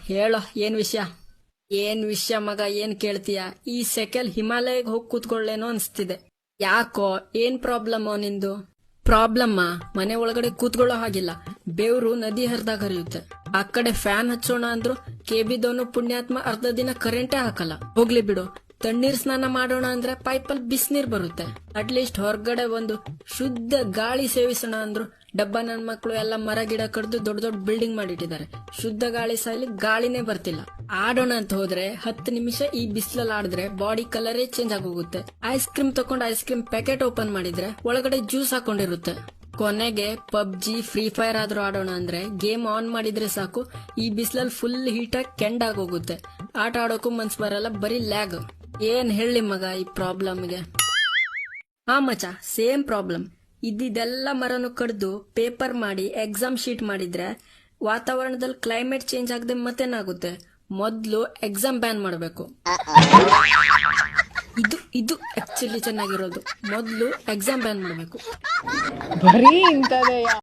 ಹೇಳೋ ಏನ್ ವಿಷಯ? ಏನ್ ವಿಷಯ ಮಗ, ಏನ್ ಕೇಳ್ತೀಯ? ಈ ಸೆಕೆಲ್ ಹಿಮಾಲಯಕ್ಕೆ ಹೋಗಿ ಕೂತ್ಕೊಳ್ಳೇನೋ ಅನ್ಸ್ತಿದೆ. ಯಾಕೋ, ಏನ್ ಪ್ರಾಬ್ಲಮ್ ನಿಂದು? ಪ್ರಾಬ್ಲಮ್ಮ ಮನೆ ಒಳಗಡೆ ಕೂತ್ಕೊಳ್ಳೋ ಹಾಗಿಲ್ಲ. ಬೆವ್ರು ನದಿ ಹರಿದಾಗ ಹರಿಯುತ್ತೆ. ಆ ಕಡೆ ಫ್ಯಾನ್ ಹಚ್ಚೋಣ ಅಂದ್ರು ಕೆಬಿದವನು ಪುಣ್ಯಾತ್ಮ ಅರ್ಧ ದಿನ ಕರೆಂಟೇ ಹಾಕಲ್ಲ. ಹೋಗ್ಲಿ ಬಿಡು. ತಣ್ಣೀರ್ ಸ್ನಾನ ಮಾಡೋಣ ಅಂದ್ರೆ ಪೈಪಲ್ಲಿ ಬಿಸಿನೀರ್ ಬರುತ್ತೆ. ಅಟ್ಲೀಸ್ಟ್ ಹೊರಗಡೆ ಒಂದು ಶುದ್ಧ ಗಾಳಿ ಸೇವಿಸೋಣ ಅಂದ್ರು ಡಬ್ಬ ನನ್ ಮಕ್ಳು ಎಲ್ಲ ಮರ ಗಿಡ ಕಡ್ದು ದೊಡ್ಡ ದೊಡ್ಡ ಬಿಲ್ಡಿಂಗ್ ಮಾಡಿಟ್ಟಿದ್ದಾರೆ. ಶುದ್ಧ ಗಾಳಿ ಸಾಯ್ಲಿ ಗಾಳಿನೇ ಬರ್ತಿಲ್ಲ. ಆಡೋಣ ಅಂತ ಹೋದ್ರೆ 10 ನಿಮಿಷ ಈ ಬಿಸಿಲಲ್ಲಿ ಆಡಿದ್ರೆ ಬಾಡಿ ಕಲರೇ ಚೇಂಜ್ ಆಗೋಗುತ್ತೆ. ಐಸ್ ಕ್ರೀಮ್ ತಕೊಂಡು ಐಸ್ ಕ್ರೀಮ್ ಪ್ಯಾಕೆಟ್ ಓಪನ್ ಮಾಡಿದ್ರೆ ಒಳಗಡೆ ಜ್ಯೂಸ್ ಹಾಕೊಂಡಿರುತ್ತೆ. ಕೊನೆಗೆ ಪಬ್ಜಿ ಫ್ರೀ ಫೈರ್ ಆದ್ರೂ ಆಡೋಣ ಅಂದ್ರೆ ಗೇಮ್ ಆನ್ ಮಾಡಿದ್ರೆ ಸಾಕು, ಈ ಬಿಸಿಲಲ್ಲಿ ಫುಲ್ ಹೀಟಾಗಿ ಕೆಂಡಾಗೋಗುತ್ತೆ. ಆಟ ಆಡೋಕು ಮನ್ಸ್ ಬರಲ್ಲ, ಬರೀ ಲ್ಯಾಗ್. ಏನ್ ಹೇಳಿ ಮಗ ಈ ಪ್ರಾಬ್ಲಮ್ಗೆ? ಮಚ, ಸೇಮ್ ಪ್ರಾಬ್ಲಮ್. ಇದೆಲ್ಲ ಮರನು ಕಡ್ದು ಪೇಪರ್ ಮಾಡಿ ಎಕ್ಸಾಮ್ ಶೀಟ್ ಮಾಡಿದ್ರೆ ವಾತಾವರಣದಲ್ಲಿ ಕ್ಲೈಮೇಟ್ ಚೇಂಜ್ ಆಗದೆ ಮತ್ತೇನಾಗುತ್ತೆ? ಮೊದ್ಲು ಎಕ್ಸಾಮ್ ಬ್ಯಾನ್ ಮಾಡಬೇಕು. ಇದು ಆಕ್ಚುಲಿ ಚೆನ್ನಾಗಿರೋದು. ಮೊದ್ಲು ಎಕ್ಸಾಮ್ ಬ್ಯಾನ್ ಮಾಡಬೇಕು. ಬರೀ ಇಂಥದೆಯಾ?